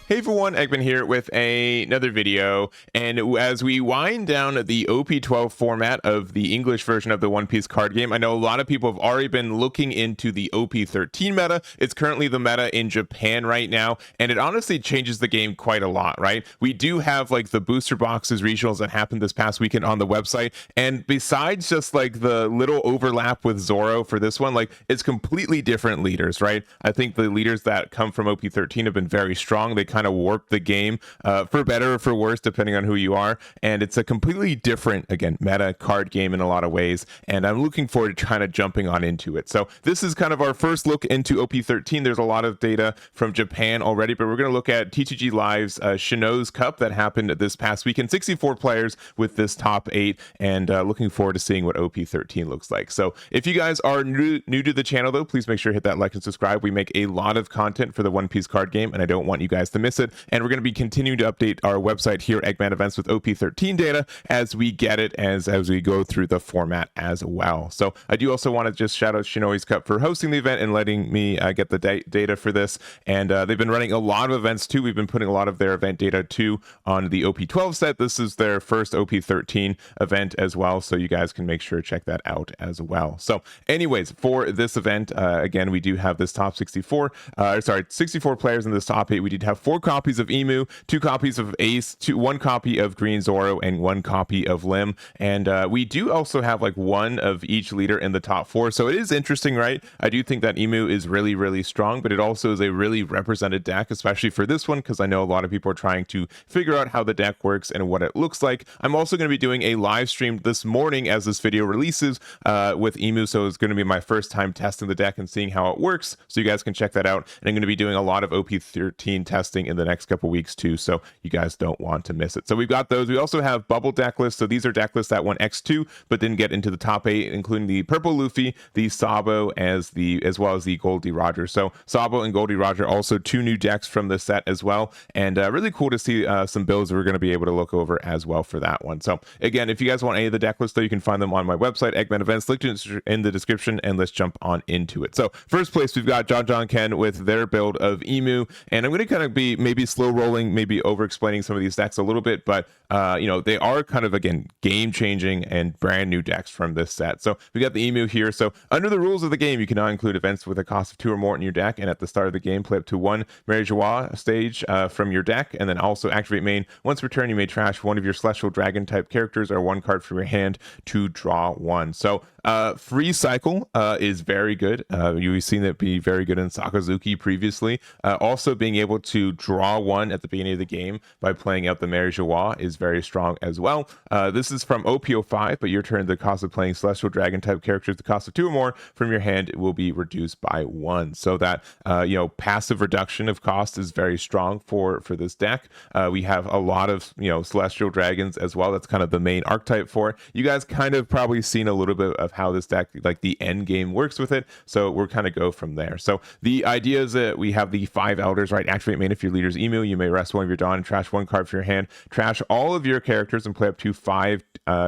Hey everyone, Eggman here with another video, and as we wind down the OP12 format of the English version of the One Piece card game, I know a lot of people have already been looking into the OP13 meta. It's currently the meta in Japan right now, and it honestly changes the game quite a lot, right? We do have like the booster boxes regionals that happened this past weekend on the website, and besides just like the little overlap with Zoro for this one, like it's completely different leaders, right? I think the leaders that come from OP13 have been very strong. They kind of warp the game for better or for worse, depending on who you are. And it's a completely different, again, meta card game in a lot of ways. And I'm looking forward to kind of jumping on into it. So this is kind of our first look into OP13. There's a lot of data from Japan already, but we're going to look at TCGLive's Chinoize Cup that happened this past weekend. 64 players with this top 8, and looking forward to seeing what OP13 looks like. So if you guys are new to the channel, though, please make sure to hit that like and subscribe. We make a lot of content for the One Piece card game, and I don't want you guys to miss it. And we're going to be continuing to update our website here, Eggman Events, with OP13 data as we get it, as we go through the format as well. So I do also want to just shout out Chinoize Cup for hosting the event and letting me get the data for this. And they've been running a lot of events too. We've been putting a lot of their event data too on the OP12 set. This is their first OP13 event as well, so you guys can make sure to check that out as well. So anyways, for this event, again, we do have this top 64 players in this top 8. We did have 4 copies of Imu, 2 copies of Ace, 1 copy of Green Zoro, and 1 copy of Lim. And we do also have like 1 of each leader in the top 4. So it is interesting, right? I do think that Imu is really, really strong, but it also is a really represented deck, especially for this one, because I know a lot of people are trying to figure out how the deck works and what it looks like. I'm also going to be doing a live stream this morning as this video releases with Imu. So it's going to be my first time testing the deck and seeing how it works. So you guys can check that out. And I'm going to be doing a lot of OP13 testing in the next couple weeks too, so you guys don't want to miss it. So we've got those. We also have bubble deck lists. So these are deck lists that went X2 but didn't get into the top 8, including the purple Luffy, the Sabo, as well as the Gol.D.Roger. So Sabo and Gol.D.Roger, also 2 new decks from the set as well, and really cool to see some builds we're going to be able to look over as well for that one. So again, if you guys want any of the deck lists, though, you can find them on my website, Eggman Events, linked in the description, and let's jump on into it. So first place, we've got Jajanken with their build of Imu, and I'm going to kind of be maybe slow rolling, maybe over explaining some of these decks a little bit, but you know, they are kind of, again, game changing and brand new decks from this set. So we got the Imu here. So under the rules of the game, you cannot include events with a cost of 2 or more in your deck, and at the start of the game, play up to 1 Mary Joie stage from your deck, and then also activate main. Once per turn, you may trash 1 of your celestial dragon type characters or 1 card from your hand to draw 1. So free cycle is very good. You've seen it be very good in Sakazuki previously. Also being able to draw 1 at the beginning of the game by playing out the Mary Joie is very strong as well. This is from OP05, but your turn, the cost of playing celestial dragon type characters, the cost of 2 or more from your hand will be reduced by 1. So that you know, passive reduction of cost is very strong for this deck. We have a lot of, you know, celestial dragons as well. That's kind of the main archetype for it. You guys kind of probably seen a little bit of how this deck, like the end game, works with it, so we're kind of go from there. So the idea is that we have the 5 elders, right? Activate main. If your leader's Imu, you may rest 1 of your Dawn and trash 1 card from your hand. Trash all of your characters and play up to 5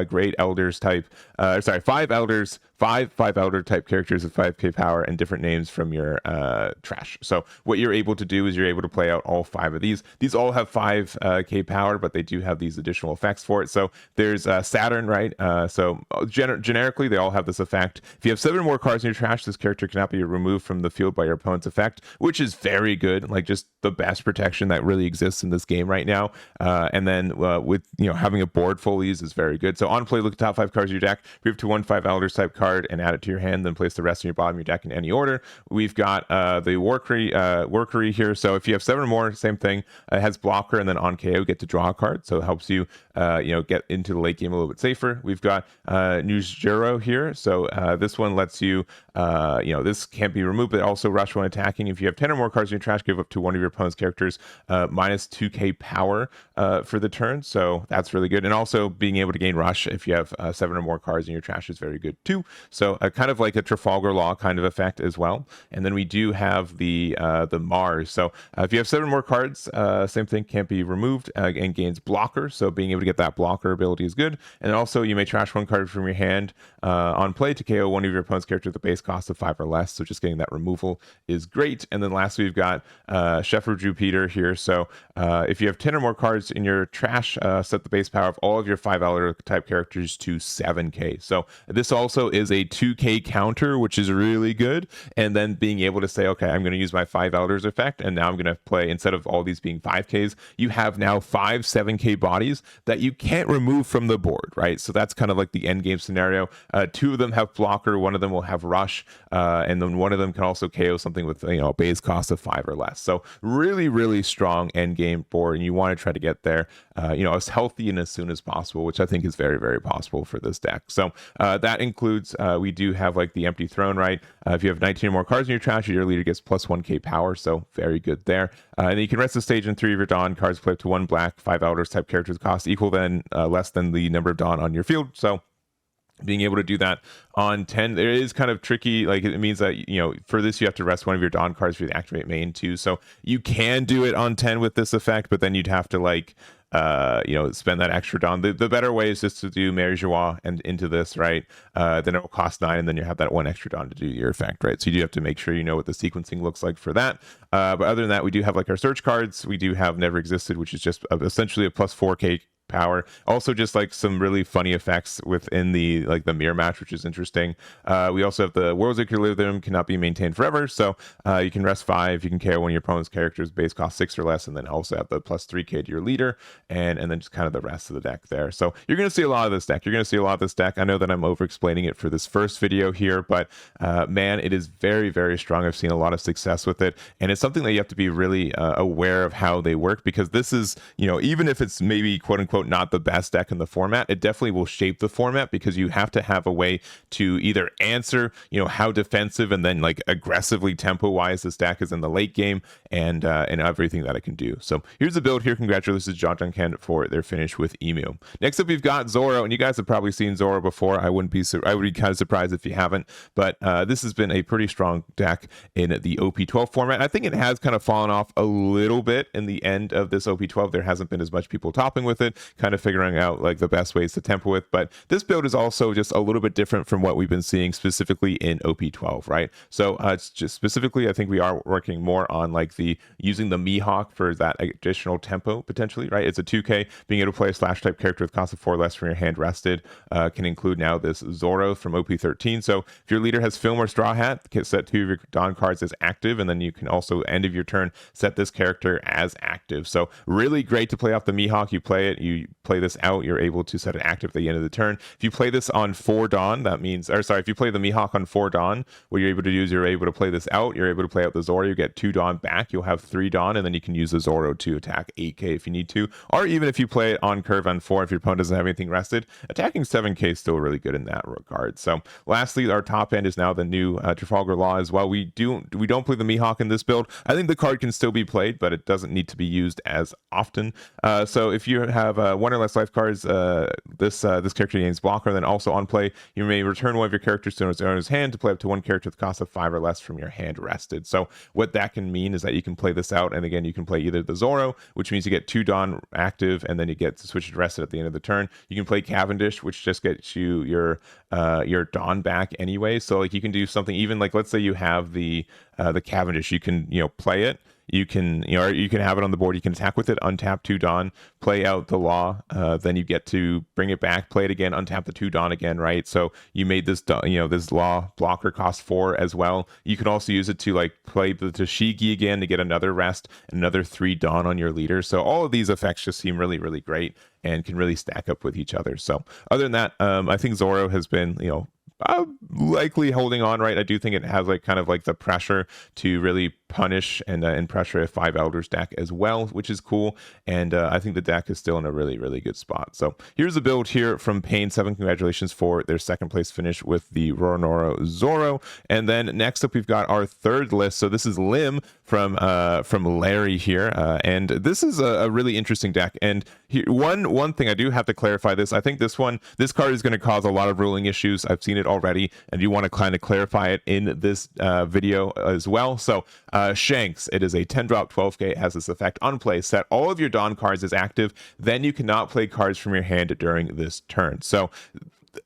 great elders type 5 elders, 5 elder type characters with 5k power and different names from your trash. So what you're able to do is you're able to play out all 5 of these. These all have 5k power, but they do have these additional effects for it. So there's Saturn, right? So generically, they all have this effect. If you have 7 or more cards in your trash, this character cannot be removed from the field by your opponent's effect, which is very good. Like, just the best protection that really exists in this game right now. And then with, you know, having a board full of these is very good. So on play, look at the top 5 cards of your deck, move to 1 5 elders type card and add it to your hand, then place the rest in your bottom of your deck in any order. We've got the Workery here. So if you have 7 or more, same thing. It has blocker, and then on KO, get to draw a card. So it helps you, you know, get into the late game a little bit safer. We've got Zoro here. So this one lets you, you know, this can't be removed, but also rush when attacking. If you have 10 or more cards in your trash, give up to 1 of your opponent's characters minus 2k power for the turn. So that's really good. And also being able to gain rush if you have 7 or more cards in your trash is very good too. So kind of like a Trafalgar Law kind of effect as well. And then we do have the Mars. So if you have 7 more cards, same thing, can't be removed, and gains blocker. So being able to get that blocker ability is good. And also you may trash 1 card from your hand on play to KO one of your opponent's characters at the base cost of 5 or less. So just getting that removal is great. And then lastly, we've got Chef or Jupiter here. So if you have 10 or more cards in your trash, set the base power of all of your 5 Elder type characters to 7k. So this also is a 2k counter, which is really good. And then being able to say, okay, I'm going to use my 5 Elders effect, and now I'm going to play, instead of all these being 5ks, you have now 5 7k bodies that you can't remove from the board, right? So that's kind of like the end game scenario. 2 of them have blocker, 1 of them will have rush, and then 1 of them can also KO something with a base cost of 5 or less. So really, really strong end game board, and you want to try to get there as healthy and as soon as possible, which I think is very, very possible for this deck. So that includes, we do have like the Empty Throne, right? If you have 19 or more cards in your trash, your leader gets plus 1k power, so very good there. And then you can rest the stage in 3 of your Dawn cards, play up to 1 black, 5 Elders type characters cost equal then less than the number of Dawn on your field. So being able to do that on 10, it is kind of tricky. Like, it means that, for this, you have to rest 1 of your Dawn cards for the activate main too. So you can do it on 10 with this effect, but then you'd have to spend that extra Dawn. The better way is just to do Mary Joie and into this, right? Then it will cost 9, and then you have that 1 extra Dawn to do your effect, right? So you do have to make sure you know what the sequencing looks like for that. But other than that, we do have like our search cards. We do have Never Existed, which is just essentially a plus 4k power. Also just like some really funny effects within the mirror match, which is interesting. We also have the World's Equilibrium cannot be maintained forever, so you can rest 5, you can KO one of your opponent's characters base cost 6 or less, and then also have the plus 3k to your leader, and then just kind of the rest of the deck there. So you're going to see a lot of this deck. I know that I'm over explaining it for this first video here, but man, it is very, very strong. I've seen a lot of success with it, and it's something that you have to be really aware of how they work, because this is, even if it's maybe quote unquote not the best deck in the format, it definitely will shape the format, because you have to have a way to either answer how defensive and then like aggressively tempo wise this deck is in the late game, and everything that it can do. So here's the build here. Congratulations to Jajanken for their finish with Imu. Next up, we've got Zoro, and you guys have probably seen Zoro before. I would be kind of surprised if you haven't, but this has been a pretty strong deck in the OP12 format. I think it has kind of fallen off a little bit in the end of this OP12. There hasn't been as much people topping with it, kind of figuring out like the best ways to tempo with, but this build is also just a little bit different from what we've been seeing specifically in OP12, right? So it's just specifically, I think we are working more on like using the Mihawk for that additional tempo potentially, right? It's a 2k, being able to play a slash type character with cost of 4 less from your hand rested, can include now this Zoro from OP13. So if your leader has Film or Straw Hat, set 2 of your Dawn cards as active, and then you can also end of your turn set this character as active. So really great to play off the Mihawk. You play it, you play this out, you're able to set it active at the end of the turn. If you play this on 4 Dawn, that means, if you play the Mihawk on 4 Dawn, what you're able to do is you're able to play this out, you're able to play out the Zoro, you get 2 Dawn back, you'll have 3 Dawn, and then you can use the Zoro to attack 8k if you need to, or even if you play it on curve on 4, if your opponent doesn't have anything rested, attacking 7k is still really good in that regard. So lastly, our top end is now the new Trafalgar Law as well. We don't play the Mihawk in this build. I think the card can still be played, but it doesn't need to be used as often. So if you have 1 or less life cards, this character gains blocker. Then also on play, you may return 1 of your characters to its owner's hand to play up to 1 character with cost of 5 or less from your hand rested. So what that can mean is that you can play this out, and again, you can play either the Zoro, which means you get 2 Dawn active, and then you get to switch it rested at the end of the turn. You can play Cavendish, which just gets you your Dawn back anyway. So like you can do something, even like let's say you have the Cavendish, you can play it. You can you can have it on the board. You can attack with it, untap 2 Dawn, play out the Law. Then you get to bring it back, play it again, untap the 2 Dawn again, right? So you made this this Law blocker cost 4 as well. You can also use it to like play the Tashigi again to get another rest, another 3 Dawn on your leader. So all of these effects just seem really, really great and can really stack up with each other. So other than that, I think Zoro has been likely holding on, right? I do think it has like kind of like the pressure to really punish and pressure a 5 elders deck as well, which is cool. And I think the deck is still in a really, really good spot. So here's a build here from Pain7. Congratulations for their second place finish with the Roronoa Zoro. And then next up, we've got our third list. So this is Lim from Larry here. And this is a really interesting deck. And here, one thing I do have to clarify this. I think this card is going to cause a lot of ruling issues. I've seen it already, and you want to kind of clarify it in this video as well. So Shanks, it is a 10-drop 12k. It has this effect on play. Set all of your Dawn cards as active. Then you cannot play cards from your hand during this turn. So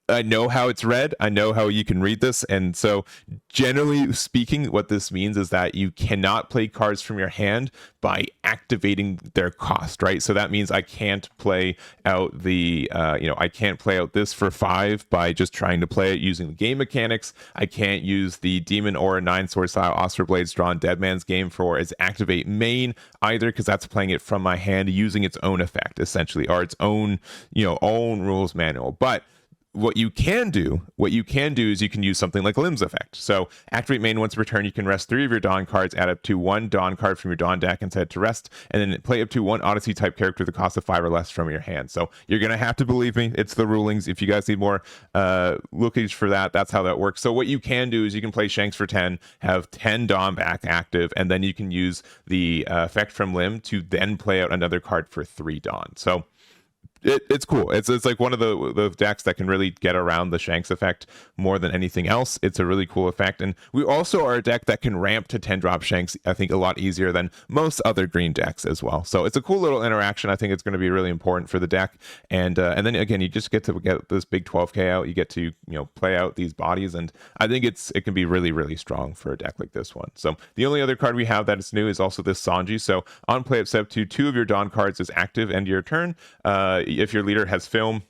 I know how it's read. I know how you can read this. And so generally speaking, what this means is that you cannot play cards from your hand by activating their cost, right? So that means I can't play out the, I can't play out this for 5 by just trying to play it using the game mechanics. I can't use the Demon Aura 9-sword style Oscar Blades drawn Dead Man's Game for its activate main either, because that's playing it from my hand using its own effect essentially, or its own, own rules manual. But what you can do is you can use something like Lim's effect. So activate main once per turn, you can rest 3 of your Dawn cards, add up to 1 Dawn card from your Dawn deck and set it to rest, and then play up to 1 Odyssey type character with the cost of 5 or less from your hand. So you're going to have to believe me, it's the rulings. If you guys need more lookage for that, that's how that works. So what you can do is you can play Shanks for 10, have 10 Dawn back active, and then you can use the effect from Lim to then play out another card for 3 Dawn. So it's cool. It's like one of the decks that can really get around the Shanks effect more than anything else. It's a really cool effect. And we also are a deck that can ramp to 10-drop Shanks, I think, a lot easier than most other green decks as well. So it's a cool little interaction. I think it's going to be really important for the deck. And then again, you just get to get this big 12k out. You get to play out these bodies, and I think it can be really, really strong for a deck like this one. So the only other card we have that is new is also this Sanji. So on play up, set up to 2 of your Dawn cards is active end of your turn. If your leader has film,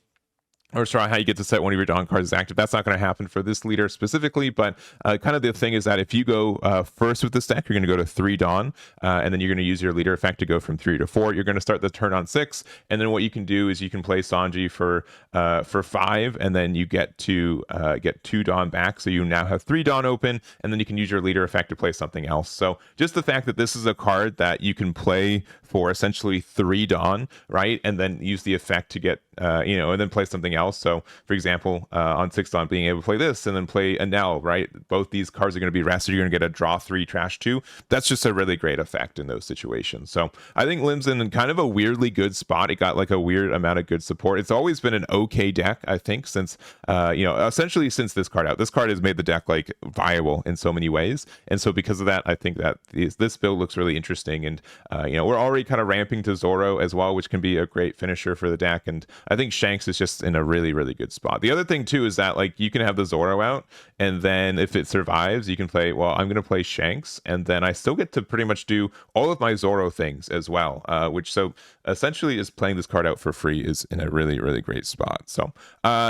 or sorry, how you get to set one of your Dawn cards as active. That's not going to happen for this leader specifically, but kind of the thing is that if you go first with this deck, you're going to go to 3 Dawn, and then you're going to use your leader effect to go from 3 to 4. You're going to start the turn on 6, and then what you can do is you can play Sanji for 5, and then you get to get 2 Dawn back, so you now have 3 Dawn open, and then you can use your leader effect to play something else. So just the fact that this is a card that you can play for essentially 3 Dawn, right, and then use the effect to get and then play something else. So for example, on 6 Dawn, being able to play this and then play Anel, right? Both these cards are going to be rested. You're going to get a draw 3, trash 2. That's just a really great effect in those situations. So I think Lim's in kind of a weirdly good spot. It got like a weird amount of good support. It's always been an okay deck, I think, since essentially since this card out. This card has made the deck like viable in so many ways, and so because of that, I think that this build looks really interesting. And we're already kind of ramping to Zoro as well, which can be a great finisher for the deck. And I think Shanks is just in a really, really good spot. The other thing too is that like you can have the Zoro out, and then if it survives, you can play, well, I'm going to play Shanks, and then I still get to pretty much do all of my Zoro things as well, which so essentially is playing this card out for free is in a really, really great spot. So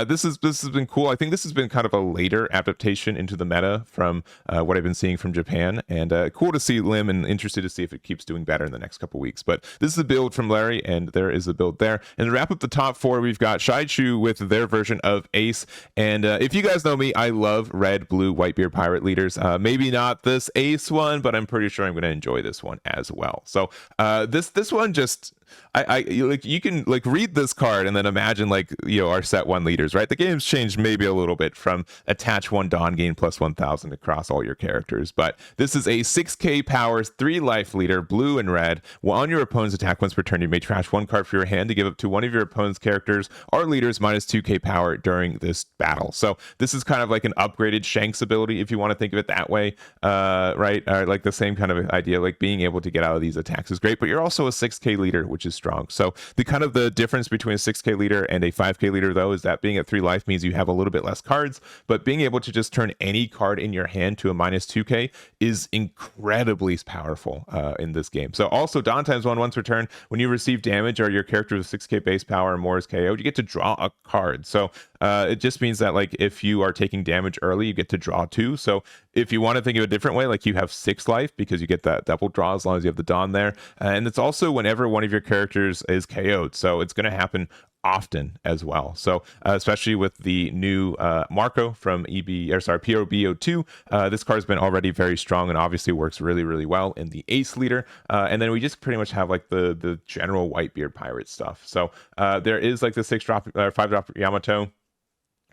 this has been cool. I think this has been kind of a later adaptation into the meta from what I've been seeing from Japan, and cool to see Lim, and interested to see if it keeps doing better in the next couple weeks. But this is a build from Larry, and there is a build there. And to wrap up the top 4, we've got Szychu with their version of Ace. And if you guys know me, I love red, blue, Whitebeard pirate leaders. Maybe not this Ace one, but I'm pretty sure I'm going to enjoy this one as well. So this one just, I like, you can like read this card and then imagine like our set 1 leaders, right? The game's changed maybe a little bit from attach 1 Dawn, gain plus 1000 across all your characters, but this is a 6k powers 3 life leader, blue and red. Well, on your opponent's attack once per turn, you may trash 1 card for your hand to give up to one of your opponent's characters or leaders minus 2k power during this battle. So this is kind of like an upgraded Shanks ability, if you want to think of it that way, right? Like the same kind of idea, like being able to get out of these attacks is great, but you're also a 6k leader, which is strong. So the difference between a 6k leader and a 5k leader though is that being at 3 life means you have a little bit less cards, but being able to just turn any card in your hand to a minus 2k is incredibly powerful in this game. So also Dawn times 1 once per turn, when you receive damage or your character with 6k base power or more is KO'd, you get to draw a card. So it just means that like if you are taking damage early, you get to draw 2. So if you want to think of a different way, like you have 6 life because you get that double draw as long as you have the Dawn there. And it's also whenever one of your characters is KO'd. So it's going to happen often as well. So especially with the new Marco from POB02, this card's been already very strong and obviously works really, really well in the Ace leader. And then we just pretty much have like the general Whitebeard pirate stuff. So there is like the 6-drop, 5-drop Yamato.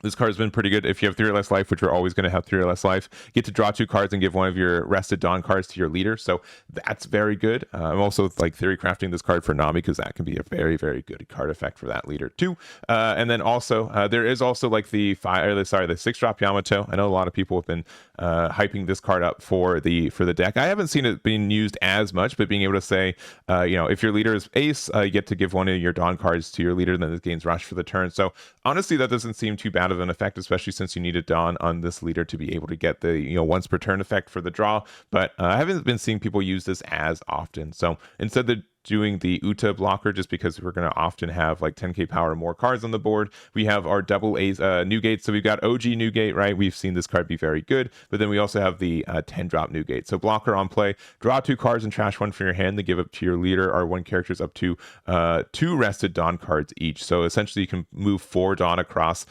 This card has been pretty good. If you have 3 or less life, which we're always going to have 3 or less life, you get to draw 2 cards and give one of your rested Dawn cards to your leader. So that's very good. I'm also like theory crafting this card for Nami because that can be a very, very good card effect for that leader too. And then also there is also like the 6-drop Yamato. I know a lot of people have been hyping this card up for the deck. I haven't seen it being used as much, but being able to say, if your leader is Ace, you get to give one of your Dawn cards to your leader, then it gains Rush for the turn. So honestly, that doesn't seem too bad of an effect, especially since you need a Dawn on this leader to be able to get the once per turn effect for the draw. But I haven't been seeing people use this as often. So instead of doing the Uta blocker, just because we're going to often have like 10k power or more cards on the board, we have our double A's Newgate. So we've got OG Newgate, right? We've seen this card be very good, but then we also have the 10-drop Newgate. So blocker on play, draw 2 cards and trash 1 from your hand, then give up to your leader. Our 1 characters up to 2 rested Dawn cards each. So essentially you can move 4 Dawn across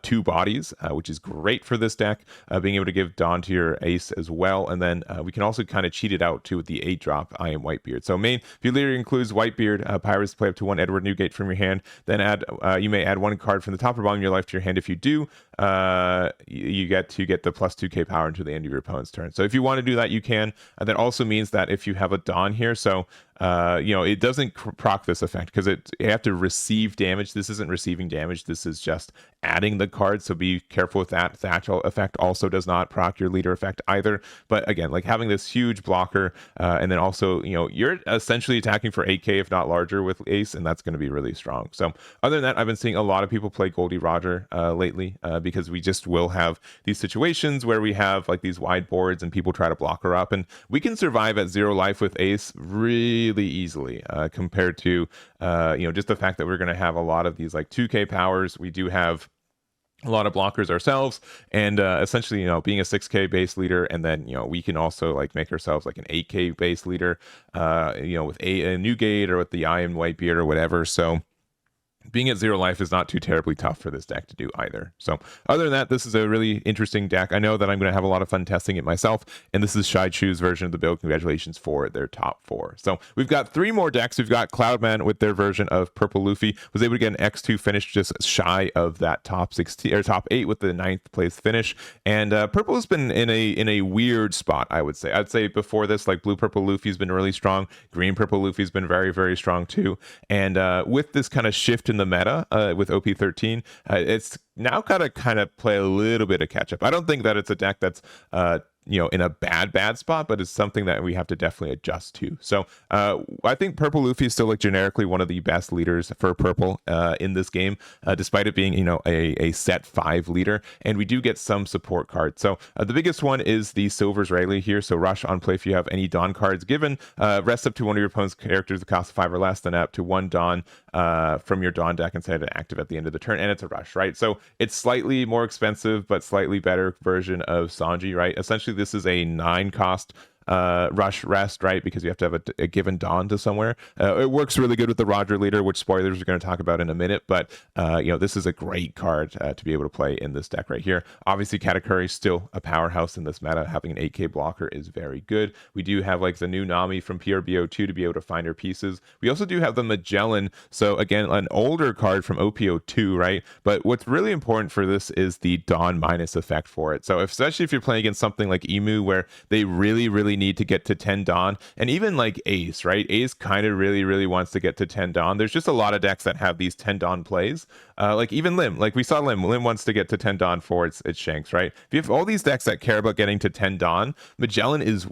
2 bodies, which is great for this deck, being able to give Dawn to your Ace as well. And then we can also kind of cheat it out too with the 8-drop I Am Whitebeard. So if your leader includes Whitebeard, pirates play up to 1 Edward Newgate from your hand, then you may add 1 card from the top or bottom of your life to your hand. If you do, you get the plus 2k power until the end of your opponent's turn. So if you want to do that, you can. That also means that if you have a Dawn here, so it doesn't proc this effect because you have to receive damage. This isn't receiving damage. This is just adding the card. So be careful with that. Thatch effect also does not proc your leader effect either. But again, like having this huge blocker, and then also, you're essentially attacking for 8k, if not larger, with Ace, and that's going to be really strong. So other than that, I've been seeing a lot of people play Gol.D.Roger lately because we just will have these situations where we have like these wide boards and people try to block her up, and we can survive at 0 life with Ace really easily compared to just the fact that we're going to have a lot of these like 2k powers. We do have a lot of blockers ourselves, and essentially being a 6k base leader, and then we can also like make ourselves like an 8k base leader with a Newgate or with the I Am Whitebeard or whatever. So being at 0 life is not too terribly tough for this deck to do either. So other than that, this is a really interesting deck. I know that I'm going to have a lot of fun testing it myself, and this is Szychu's version of the build. Congratulations for their top 4. So we've got 3 more decks. We've got Cloudman with their version of Purple Luffy. Was able to get an X2 finish just shy of that top 16 or top 8 with the 9th place finish. And Purple has been in a weird spot, I would say. I'd say before this, like Blue Purple Luffy's been really strong. Green Purple Luffy's been very, very strong too. And with this kind of shift in the meta with OP13, it's now kind of play a little bit of catch up. I don't think that it's a deck that's in a bad spot, but it's something that we have to definitely adjust to. So I think Purple Luffy is still like generically one of the best leaders for purple in this game, despite it being a set 5 leader, and we do get some support cards. So the biggest one is the Silver's Rayleigh here. So Rush on play, if you have any Dawn cards given, rest up to one of your opponent's characters that cost 5 or less, then up to 1 Dawn from your Dawn deck and set it active at the end of the turn, and it's a Rush, right? So it's slightly more expensive but slightly better version of Sanji, right? Essentially this is a 9 cost rush rest, right? Because you have to have a given Dawn to somewhere. It works really good with the Roger leader, which spoilers we're going to talk about in a minute, but this is a great card to be able to play in this deck right here. Obviously Katakuri is still a powerhouse in this meta. Having an 8k blocker is very good. We do have like the new Nami from PRBO2 to be able to find her pieces. We also do have the Magellan, so again an older card from OP02, right? But what's really important for this is the Dawn minus effect for it. So especially if you're playing against something like Imu where they really need to get to 10 Dawn, and even like Ace, right? Ace kind of really wants to get to 10 Dawn. There's just a lot of decks that have these 10 Dawn plays, like even Lim, like we saw Lim wants to get to 10 Dawn for its Shanks, right? If you have all these decks that care about getting to 10 Dawn, Magellan is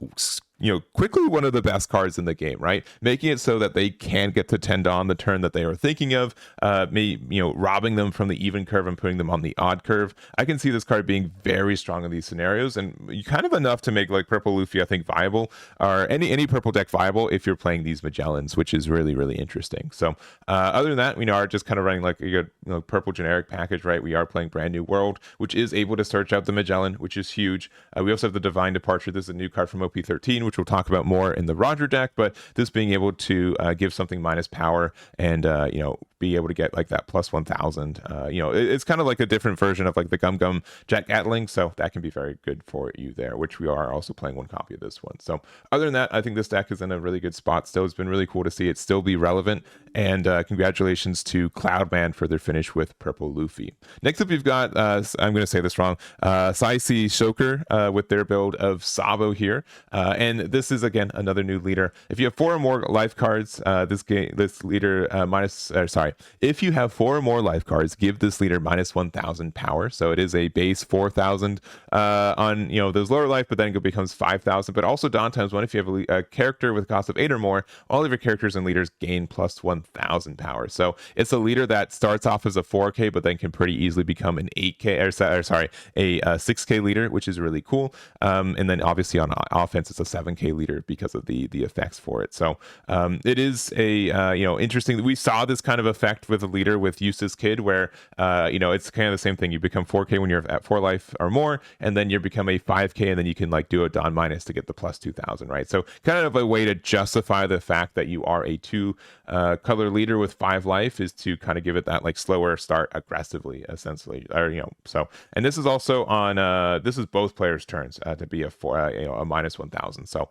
quickly one of the best cards in the game, right? Making it so that they can get to 10 Dawn the turn that they are thinking of, robbing them from the even curve and putting them on the odd curve. I can see this card being very strong in these scenarios, and kind of enough to make like Purple Luffy, I think, viable, or any purple deck viable if you're playing these Magellans, which is really interesting. So other than that, we are just kind of running like a good purple generic package, right? We are playing Brand New World, which is able to search out the Magellan, which is huge. We also have the Divine Departure. This is a new card from OP13, which we'll talk about more in the Roger deck, but this being able to give something minus power and, you know, be able to get like that plus 1000. You know, it's kind of like a different version of like the Gum Gum Jet Gatling, so that can be very good for you there, which we are also playing one copy of this one. So other than that, I think this deck is in a really good spot still. It's been really cool to see it still be relevant, and congratulations to Cloudman for their finish with Purple Luffy. Next up, you've got, I'm going to say this wrong, TsisiTsoker with their build of Sabo here, and this is again another new leader. If you have 4 or more life cards, this leader if you have 4 or more life cards, give this leader minus 1000 power. So it is a base 4000 on, you know, those lower life, but then it becomes 5000. But also Dawn times 1, if you have a character with a cost of 8 or more, all of your characters and leaders gain plus 1000 power. So it's a leader that starts off as a 4k, but then can pretty easily become an 8k, a 6k leader, which is really cool. And then obviously on offense, it's a 7k leader because of the effects for it. So it is a you know, interesting. We saw this kind of effect with a leader with Eustace Kid, where you know, it's kind of the same thing. You become 4k when you're at 4 life or more, and then you become a 5k, and then you can like do a Dawn minus to get the plus 2000, right? So kind of a way to justify the fact that you are a 2 color leader with 5 life is to kind of give it that like slower start aggressively, essentially, or you know. So, and this is also on this is both players' turns to be a 4 you know, a minus 1000. So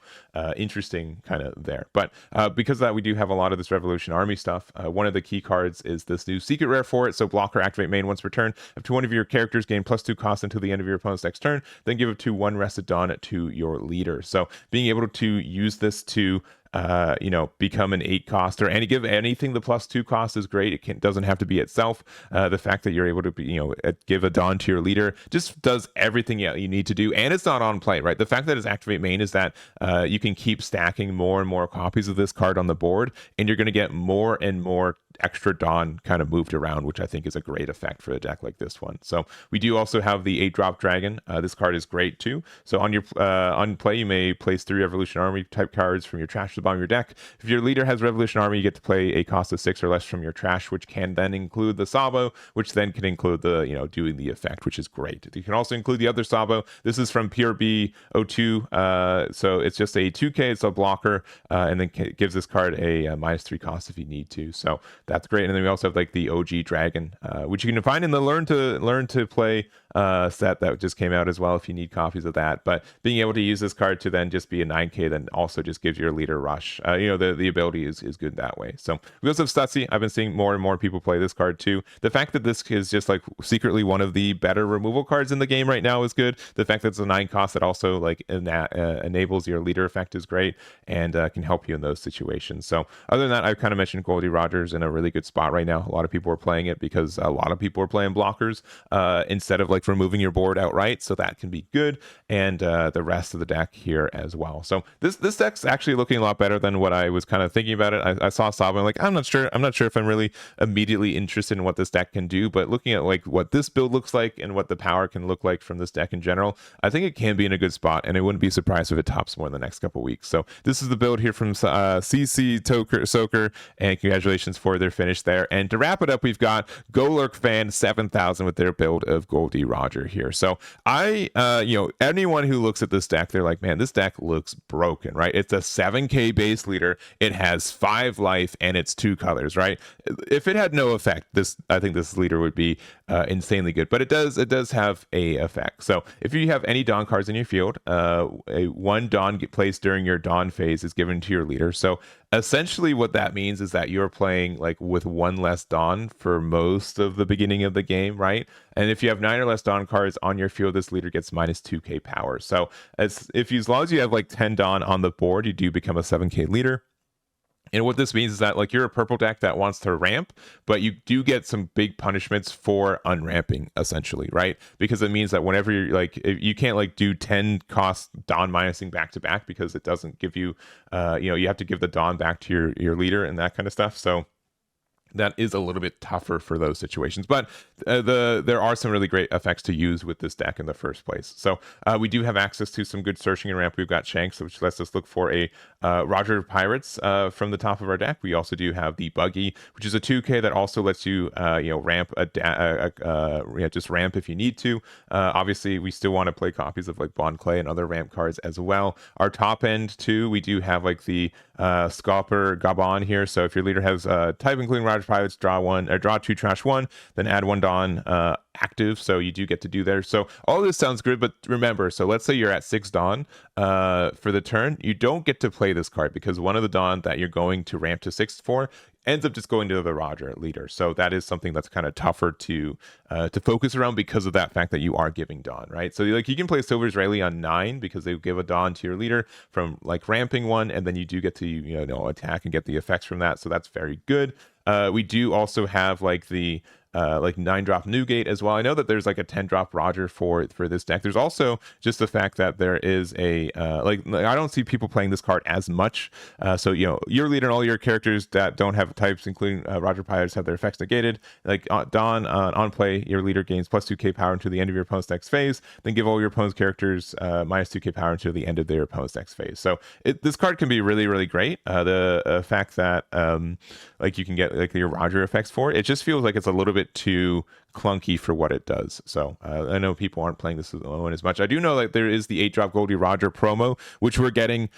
interesting kind of there. But because of that, we do have a lot of this Revolution Army stuff. One of the key cards is this new secret rare for it. So blocker, activate main once per turn. Up to one of your characters gain plus 2 cost until the end of your opponent's next turn. Then give up to 1 rested Dawn to your leader. So being able to use this to you know, become an 8 cost or give anything the plus 2 cost is great. It doesn't have to be itself. The fact that you're able to be, you know, give a Dawn to your leader just does everything you need to do, and it's not on play, right? The fact that it's activate main is that you can keep stacking more and more copies of this card on the board, and you're going to get more and more extra Dawn kind of moved around, which I think is a great effect for a deck like this one. So we do also have the 8-drop dragon. This card is great too. So on your on play, you may place 3 Revolution Army type cards from your trash to the bottom of your deck. If your leader has Revolution Army, you get to play a cost of 6 or less from your trash, which can then include the Sabo, which then can include the, you know, doing the effect, which is great. You can also include the other Sabo. This is from PRB02, so it's just a 2k, it's a blocker, and then gives this card a minus 3 cost if you need to. So that's great. And then we also have like the OG Dragon, which you can find in the Learn to Play set that just came out as well if you need copies of that. But being able to use this card to then just be a 9k then also just gives your leader rush. You know, the ability is good that way. So we also have Stutzy. I've been seeing more and more people play this card too. The fact that this is just like secretly one of the better removal cards in the game right now is good. The fact that it's a 9 cost that also like enables your leader effect is great, and can help you in those situations. So other than that, I've kind of mentioned Gol.D.Roger's in a really good spot right now. A lot of people are playing it because a lot of people are playing blockers instead of like removing your board outright, so that can be good, and the rest of the deck here as well. So this deck's actually looking a lot better than what I was kind of thinking about it. I saw Sabo, I'm like, I'm not sure if I'm really immediately interested in what this deck can do, but looking at like what this build looks like and what the power can look like from this deck in general, I think it can be in a good spot, and I wouldn't be surprised if it tops more in the next couple weeks. So this is the build here from TsisiTsoker, and congratulations for their finish there. And to wrap it up, we've got GoLurkFan7000 with their build of Gol.D.Roger here. So I, you know, anyone who looks at this deck, they're like, man, this deck looks broken, right? It's a 7k base leader. It has 5 life and it's 2 colors, right? If it had no effect, I think this leader would be insanely good, but it does have a effect. So if you have any Dawn cards in your field, one Dawn placed during your Dawn phase is given to your leader. So essentially what that means is that you're playing like with 1 less Dawn for most of the beginning of the game, right? And if you have 9 or less Dawn cards on your field, this leader gets minus 2k power. So as long as you have like 10 Dawn on the board, you do become a 7k leader. And what this means is that like you're a purple deck that wants to ramp, but you do get some big punishments for unramping, essentially, right? Because it means that whenever you're like, you can't like do 10 cost Dawn minusing back to back because it doesn't give you, you know, you have to give the Dawn back to your leader and that kind of stuff. So that is a little bit tougher for those situations, but there are some really great effects to use with this deck in the first place. So we do have access to some good searching and ramp. We've got Shanks, which lets us look for a Roger Pirates from the top of our deck. We also do have the Buggy, which is a 2K that also lets you ramp just ramp if you need to. Obviously, we still want to play copies of like Bond Clay and other ramp cards as well. Our top end too, we do have like the Scalper Gabon here. So if your leader has type including Roger Pirates, draw 2, trash 1, then add 1 Dawn active, so you do get to do there. So all this sounds good, but remember, so let's say you're at 6 Dawn for the turn, you don't get to play this card because one of the Dawn that you're going to ramp to 6 for ends up just going to the Roger leader. So that is something that's kind of tougher to focus around because of that fact that you are giving Dawn, right? So like you can play Silver Israeli on 9 because they give a Dawn to your leader from like ramping 1, and then you do get to attack and get the effects from that. So that's very good. We do also have like the 9-drop Newgate as well. I know that there's like a 10-drop Roger for this deck. There's also just the fact that there is a I don't see people playing this card as much. So your leader and all your characters that don't have types, including Roger Pirates, have their effects negated. Like Dawn on play, your leader gains plus 2k power until the end of your opponent's next phase. Then give all your opponent's characters minus 2k power until the end of their opponent's next phase. So this card can be really, really great. The fact that you can get like your Roger effects for it just feels like it's a little bit too clunky for what it does. So I know people aren't playing this alone as much. I do know like there is the 8-drop Gol.D.Roger promo, which we're getting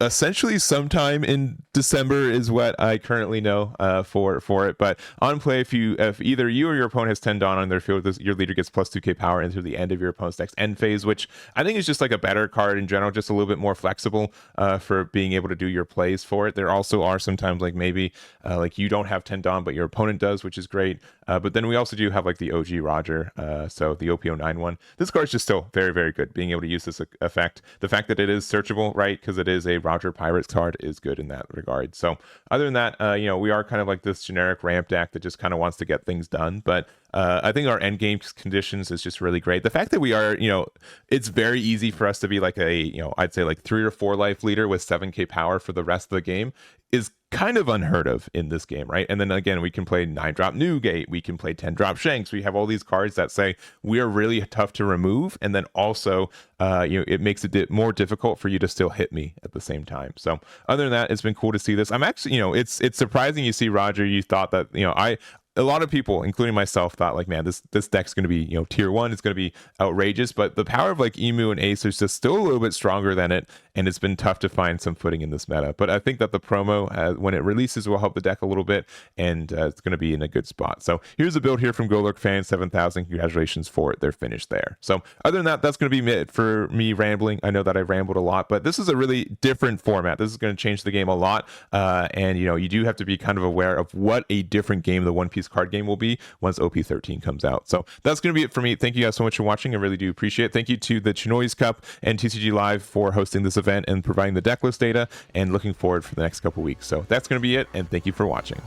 essentially sometime in December is what I currently know for it. But on play, if either you or your opponent has 10 Dawn on their field, your leader gets plus 2k power into the end of your opponent's next end phase, which I think is just like a better card in general, just a little bit more flexible for being able to do your plays for it. There also are sometimes like maybe like you don't have 10 Dawn, but your opponent does, which is great. But then we also do have like the OG Roger, so the OP09 one. This card's just still very, very good. Being able to use this effect, the fact that it is searchable, right, because it is a Roger Pirates card, is good in that regard. So other than that, we are kind of like this generic ramp deck that just kind of wants to get things done. But I think our end game conditions is just really great. The fact that we are, it's very easy for us to be like I'd say like 3 or 4 life leader with 7k power for the rest of the game is kind of unheard of in this game, right? And then again, we can play 9-drop Newgate, we can play 10-drop Shanks. We have all these cards that say we are really tough to remove, and then also it makes it more difficult for you to still hit me at the same time. So other than that, it's been cool to see this. I'm actually, it's surprising you see Roger. You thought that a lot of people, including myself, thought like, man, this deck's going to be, tier 1. It's going to be outrageous. But the power of like Imu and Ace is just still a little bit stronger than it. And it's been tough to find some footing in this meta. But I think that the promo, when it releases, will help the deck a little bit. And it's going to be in a good spot. So here's a build here from Golurk Fan 7000. Congratulations for it. They're finished there. So other than that, that's going to be it for me rambling. I know that I rambled a lot, but this is a really different format. This is going to change the game a lot. And you do have to be kind of aware of what a different game the One Piece card game will be once OP13 comes out. So that's going to be it for me. Thank you guys so much for watching. I really do appreciate it. Thank you to the Chinoize Cup and TCGLive for hosting this event and providing the deck list data, and looking forward for the next couple weeks. So that's going to be it, and thank you for watching.